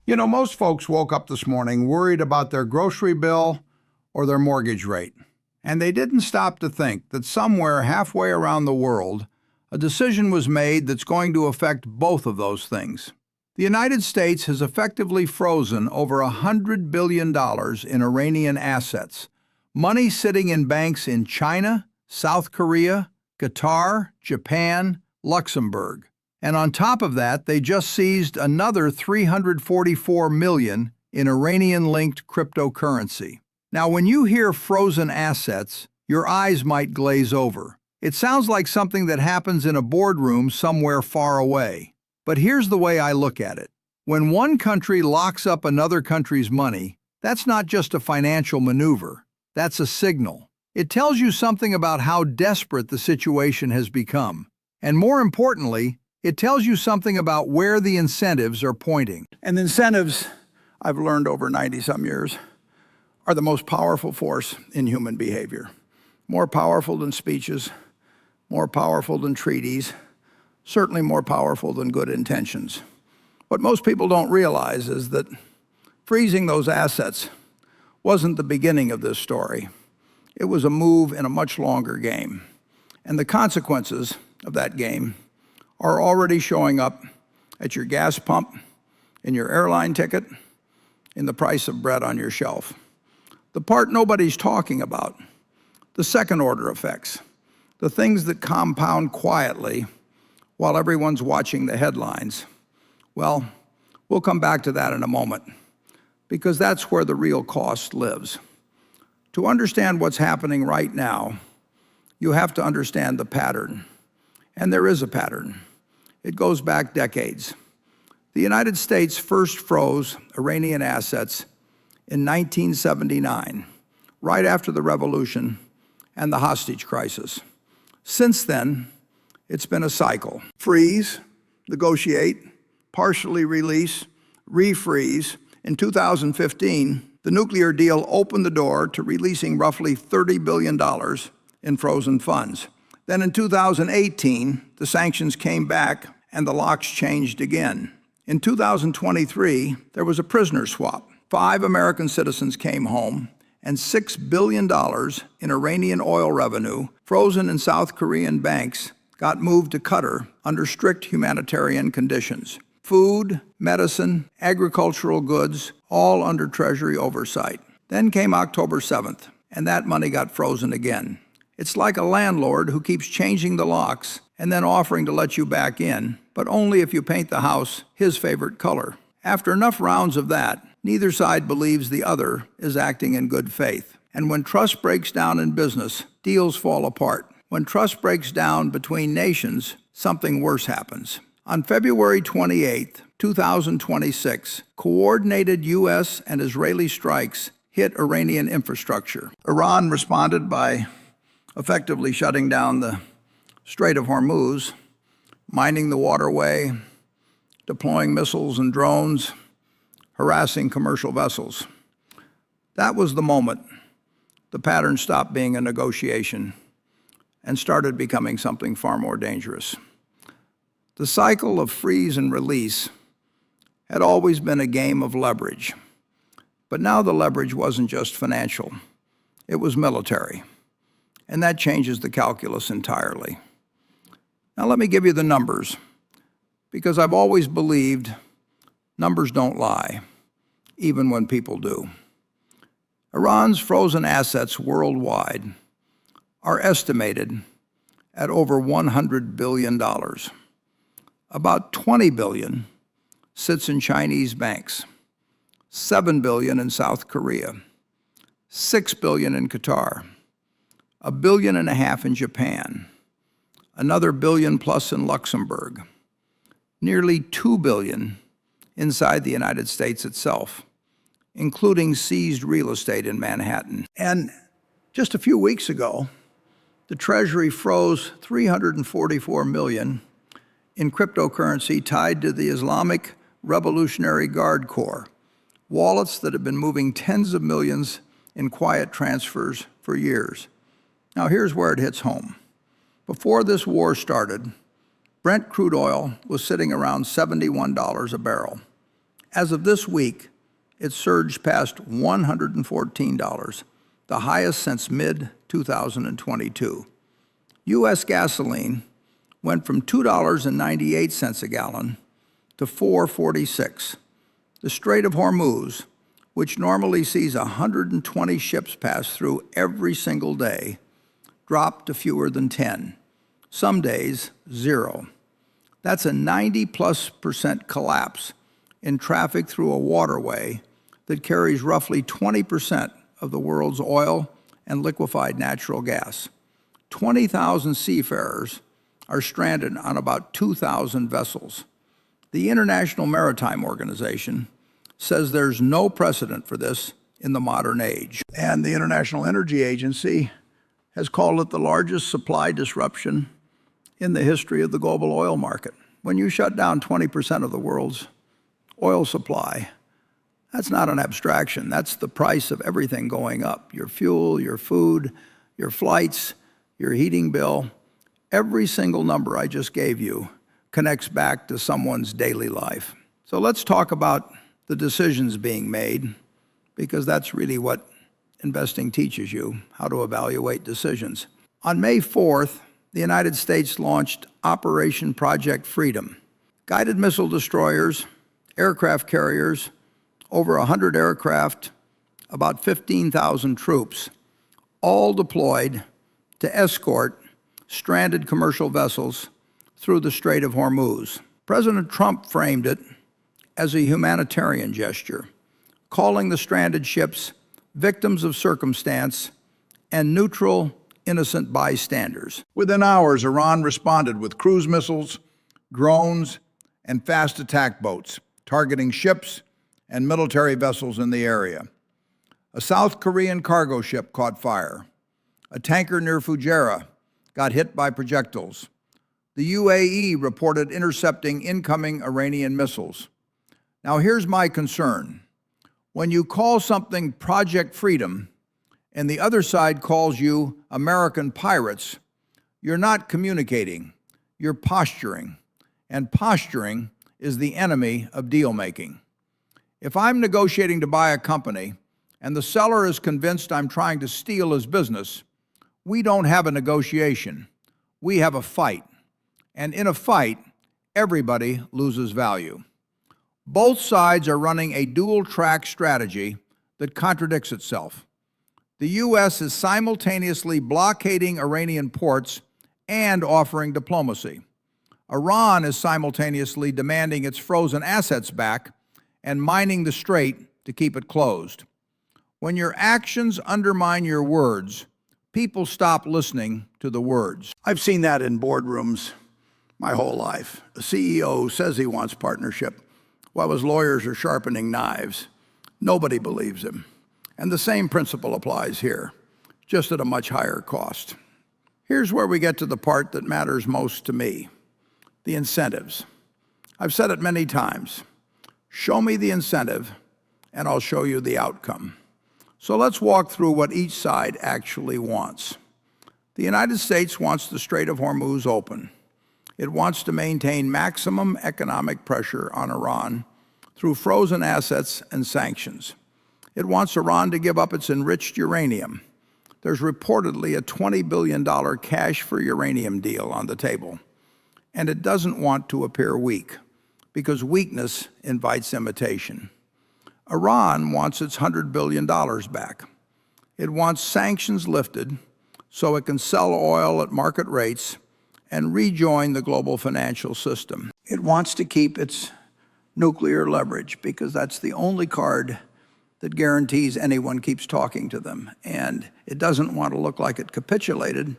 You know, most folks woke up this morning worried about their grocery bill or their mortgage rate. And they didn't stop to think that somewhere halfway around the world, a decision was made that's going to affect both of those things. The United States has effectively frozen over $100 billion in Iranian assets, money sitting in banks in China, South Korea, Qatar, Japan, Luxembourg. And on top of that, they just seized another $344 million in Iranian-linked cryptocurrency. Now, when you hear frozen assets, your eyes might glaze over. It sounds like something that happens in a boardroom somewhere far away. But here's the way I look at it. When one country locks up another country's money, that's not just a financial maneuver. That's a signal. It tells you something about how desperate the situation has become. And more importantly, it tells you something about where the incentives are pointing. And incentives, I've learned over 90-some years, are the most powerful force in human behavior. More powerful than speeches, more powerful than treaties, certainly more powerful than good intentions. What most people don't realize is that freezing those assets wasn't the beginning of this story. It was a move in a much longer game. And the consequences of that game are already showing up at your gas pump, in your airline ticket, in the price of bread on your shelf. The part nobody's talking about, the second-order effects, the things that compound quietly while everyone's watching the headlines. Well, we'll come back to that in a moment, because that's where the real cost lives. To understand what's happening right now, you have to understand the pattern. And there is a pattern. It goes back decades. The United States first froze Iranian assets in 1979, right after the revolution and the hostage crisis. Since then, it's been a cycle. Freeze, negotiate, partially release, refreeze. In 2015, the nuclear deal opened the door to releasing roughly $30 billion in frozen funds. Then in 2018, the sanctions came back and the locks changed again. In 2023, there was a prisoner swap. 5 American citizens came home, and $6 billion in Iranian oil revenue frozen in South Korean banks got moved to Qatar under strict humanitarian conditions. Food, medicine, agricultural goods, all under Treasury oversight. Then came October 7th, and that money got frozen again. It's like a landlord who keeps changing the locks and then offering to let you back in, but only if you paint the house his favorite color. After enough rounds of that, neither side believes the other is acting in good faith. And when trust breaks down in business, deals fall apart. When trust breaks down between nations, something worse happens. On February 28, 2026, coordinated U.S. and Israeli strikes hit Iranian infrastructure. Iran responded by effectively shutting down the Strait of Hormuz, mining the waterway, deploying missiles and drones, harassing commercial vessels. That was the moment the pattern stopped being a negotiation and started becoming something far more dangerous. The cycle of freeze and release had always been a game of leverage. But now the leverage wasn't just financial, it was military. And that changes the calculus entirely. Now let me give you the numbers, because I've always believed numbers don't lie, even when people do. Iran's frozen assets worldwide are estimated at over $100 billion. About $20 billion sits in Chinese banks, $7 billion in South Korea, $6 billion in Qatar, $1.5 billion in Japan, another $1 billion plus in Luxembourg, nearly $2 billion inside the United States itself, including seized real estate in Manhattan. And just a few weeks ago, the Treasury froze $344 million in cryptocurrency tied to the Islamic Revolutionary Guard Corps, wallets that have been moving tens of millions in quiet transfers for years. Now here's where it hits home. Before this war started, Brent crude oil was sitting around $71 a barrel. As of this week, it surged past $114, the highest since mid-2022. U.S. gasoline went from $2.98 a gallon to $4.46. The Strait of Hormuz, which normally sees 120 ships pass through every single day, dropped to fewer than 10. Some days, 0. That's a 90+% collapse in traffic through a waterway that carries roughly 20% of the world's oil and liquefied natural gas. 20,000 seafarers are stranded on about 2,000 vessels. The International Maritime Organization says there's no precedent for this in the modern age. And the International Energy Agency has called it the largest supply disruption in the history of the global oil market. When you shut down 20% of the world's oil supply, that's not an abstraction. That's the price of everything going up. Your fuel, your food, your flights, your heating bill. Every single number I just gave you connects back to someone's daily life. So let's talk about the decisions being made, because that's really what investing teaches you, how to evaluate decisions. On May 4th, the United States launched Operation Project Freedom. Guided missile destroyers, aircraft carriers, over 100 aircraft, about 15,000 troops, all deployed to escort stranded commercial vessels through the Strait of Hormuz. President Trump framed it as a humanitarian gesture, calling the stranded ships victims of circumstance and neutral, innocent bystanders. Within hours, Iran responded with cruise missiles, drones, and fast attack boats, targeting ships and military vessels in the area. A South Korean cargo ship caught fire. A tanker near Fujairah got hit by projectiles. The UAE reported intercepting incoming Iranian missiles. Now here's my concern. When you call something Project Freedom and the other side calls you American pirates, you're not communicating, you're posturing. And posturing is the enemy of deal-making. If I'm negotiating to buy a company and the seller is convinced I'm trying to steal his business, we don't have a negotiation. We have a fight. And in a fight, everybody loses value. Both sides are running a dual-track strategy that contradicts itself. The U.S. is simultaneously blockading Iranian ports and offering diplomacy. Iran is simultaneously demanding its frozen assets back and mining the strait to keep it closed. When your actions undermine your words, people stop listening to the words. I've seen that in boardrooms my whole life. A CEO says he wants partnership while his lawyers are sharpening knives. Nobody believes him. And the same principle applies here, just at a much higher cost. Here's where we get to the part that matters most to me, the incentives. I've said it many times. Show me the incentive, and I'll show you the outcome. So let's walk through what each side actually wants. The United States wants the Strait of Hormuz open. It wants to maintain maximum economic pressure on Iran through frozen assets and sanctions. It wants Iran to give up its enriched uranium. There's reportedly a $20 billion cash-for-uranium deal on the table. And it doesn't want to appear weak, because weakness invites imitation. Iran wants its $100 billion back. It wants sanctions lifted so it can sell oil at market rates and rejoin the global financial system. It wants to keep its nuclear leverage, because that's the only card that guarantees anyone keeps talking to them. And it doesn't want to look like it capitulated,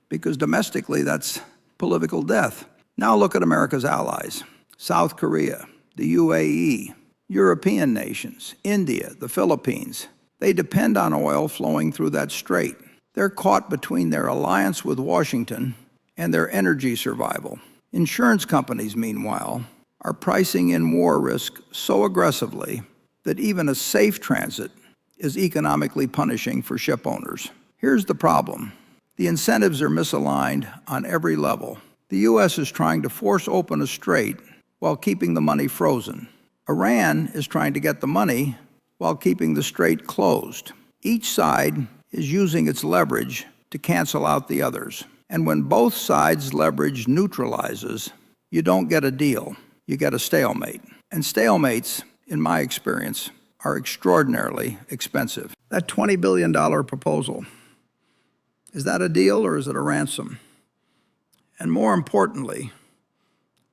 because domestically that's political death. Now look at America's allies: South Korea, the UAE, European nations, India, the Philippines. They depend on oil flowing through that strait. They're caught between their alliance with Washington and their energy survival. Insurance companies, meanwhile, are pricing in war risk so aggressively that even a safe transit is economically punishing for ship owners. Here's the problem. The incentives are misaligned on every level. The U.S. is trying to force open a strait while keeping the money frozen. Iran is trying to get the money while keeping the strait closed. Each side is using its leverage to cancel out the others. And when both sides' leverage neutralizes, you don't get a deal, you get a stalemate. And stalemates, in my experience, are extraordinarily expensive. That $20 billion proposal, is that a deal or is it a ransom? And more importantly,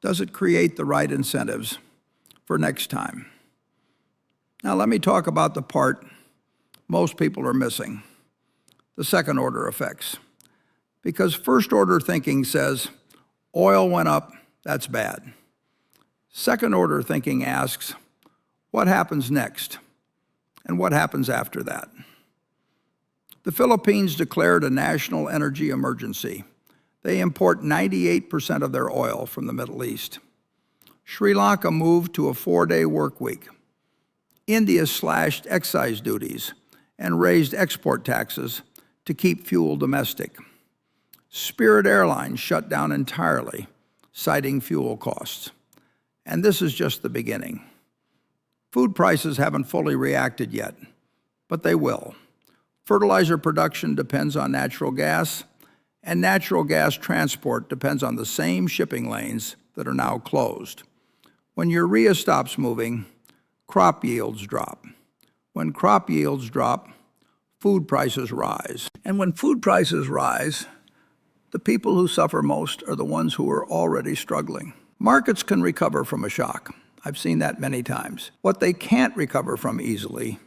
does it create the right incentives for next time? Now let me talk about the part most people are missing, the second order effects. Because first order thinking says, oil went up, that's bad. Second order thinking asks, what happens next? And what happens after that? The Philippines declared a national energy emergency. They import 98% of their oil from the Middle East. Sri Lanka moved to a 4-day work week. India slashed excise duties and raised export taxes to keep fuel domestic. Spirit Airlines shut down entirely, citing fuel costs. And this is just the beginning. Food prices haven't fully reacted yet, but they will. Fertilizer production depends on natural gas, and natural gas transport depends on the same shipping lanes that are now closed. When urea stops moving, crop yields drop. When crop yields drop, food prices rise. And when food prices rise, the people who suffer most are the ones who are already struggling. Markets can recover from a shock. I've seen that many times. What they can't recover from easily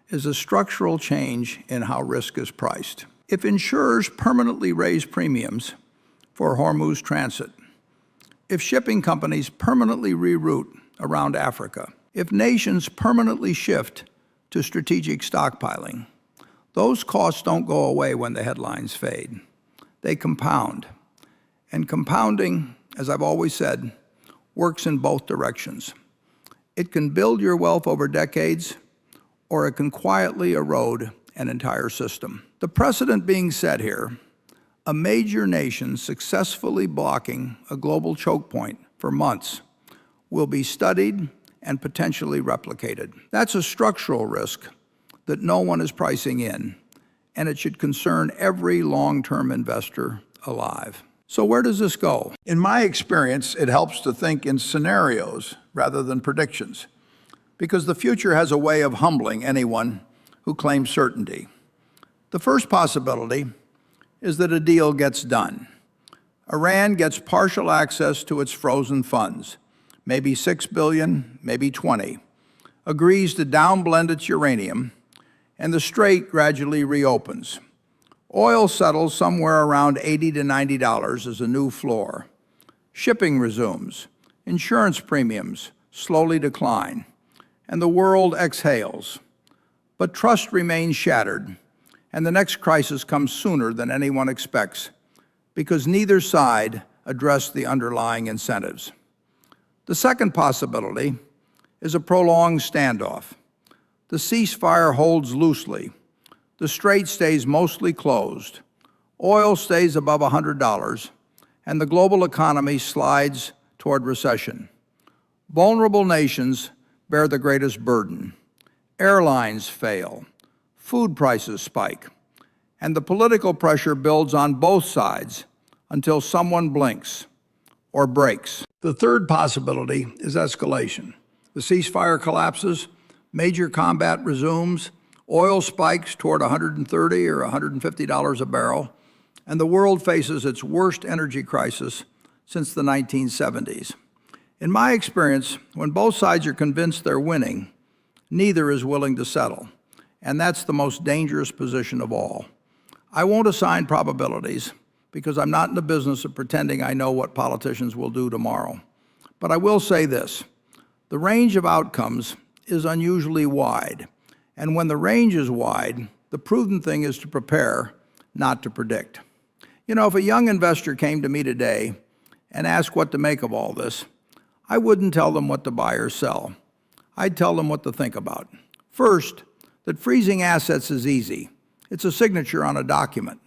is a structural change in how risk is priced. If insurers permanently raise premiums for Hormuz transit, if shipping companies permanently reroute around Africa, if nations permanently shift to strategic stockpiling, those costs don't go away when the headlines fade. They compound. And compounding, as I've always said, works in both directions. It can build your wealth over decades, or it can quietly erode an entire system. The precedent being set here, a major nation successfully blocking a global choke point for months, will be studied and potentially replicated. That's a structural risk that no one is pricing in, and it should concern every long-term investor alive. So where does this go? In my experience, it helps to think in scenarios rather than predictions, because the future has a way of humbling anyone who claims certainty. The first possibility is that a deal gets done. Iran gets partial access to its frozen funds, maybe $6 billion, maybe 20, agrees to downblend its uranium, and the strait gradually reopens. Oil settles somewhere around $80 to $90 as a new floor. Shipping resumes. Insurance premiums slowly decline. And the world exhales. But trust remains shattered, and the next crisis comes sooner than anyone expects, because neither side addressed the underlying incentives. The second possibility is a prolonged standoff. The ceasefire holds loosely. The strait stays mostly closed. Oil stays above $100, and the global economy slides toward recession. Vulnerable nations bear the greatest burden. Airlines fail. Food prices spike. And the political pressure builds on both sides until someone blinks or breaks. The third possibility is escalation. The ceasefire collapses, major combat resumes, oil spikes toward $130 or $150 a barrel, and the world faces its worst energy crisis since the 1970s. In my experience, when both sides are convinced they're winning, neither is willing to settle, and that's the most dangerous position of all. I won't assign probabilities because I'm not in the business of pretending I know what politicians will do tomorrow. But I will say this: the range of outcomes is unusually wide. And when the range is wide, the prudent thing is to prepare, not to predict. You know, if a young investor came to me today and asked what to make of all this, I wouldn't tell them what to buy or sell. I'd tell them what to think about. First, that freezing assets is easy. It's a signature on a document.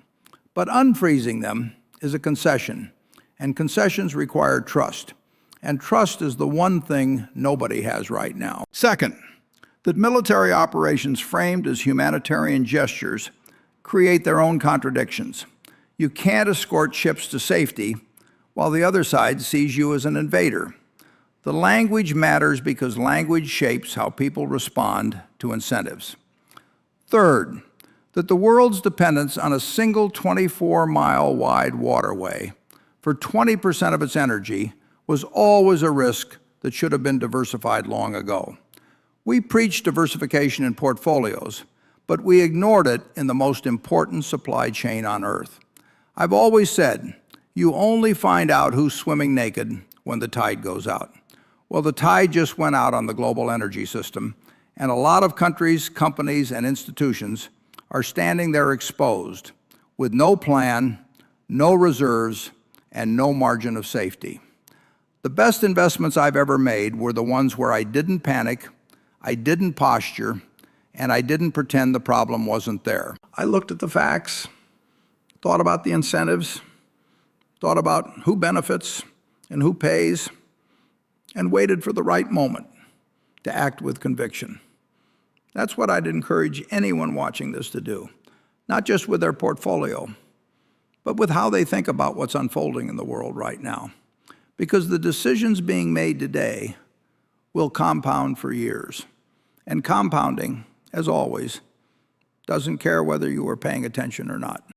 But unfreezing them is a concession, and concessions require trust. And trust is the one thing nobody has right now. Second, that military operations framed as humanitarian gestures create their own contradictions. You can't escort ships to safety while the other side sees you as an invader. The language matters because language shapes how people respond to incentives. Third, that the world's dependence on a single 24-mile wide waterway for 20% of its energy was always a risk that should have been diversified long ago. We preached diversification in portfolios, but we ignored it in the most important supply chain on Earth. I've always said, you only find out who's swimming naked when the tide goes out. Well, the tide just went out on the global energy system, and a lot of countries, companies, and institutions are standing there exposed with no plan, no reserves, and no margin of safety. The best investments I've ever made were the ones where I didn't panic, I didn't posture, and I didn't pretend the problem wasn't there. I looked at the facts, thought about the incentives, thought about who benefits and who pays, and waited for the right moment to act with conviction. That's what I'd encourage anyone watching this to do, not just with their portfolio, but with how they think about what's unfolding in the world right now. Because the decisions being made today will compound for years. And compounding, as always, doesn't care whether you were paying attention or not.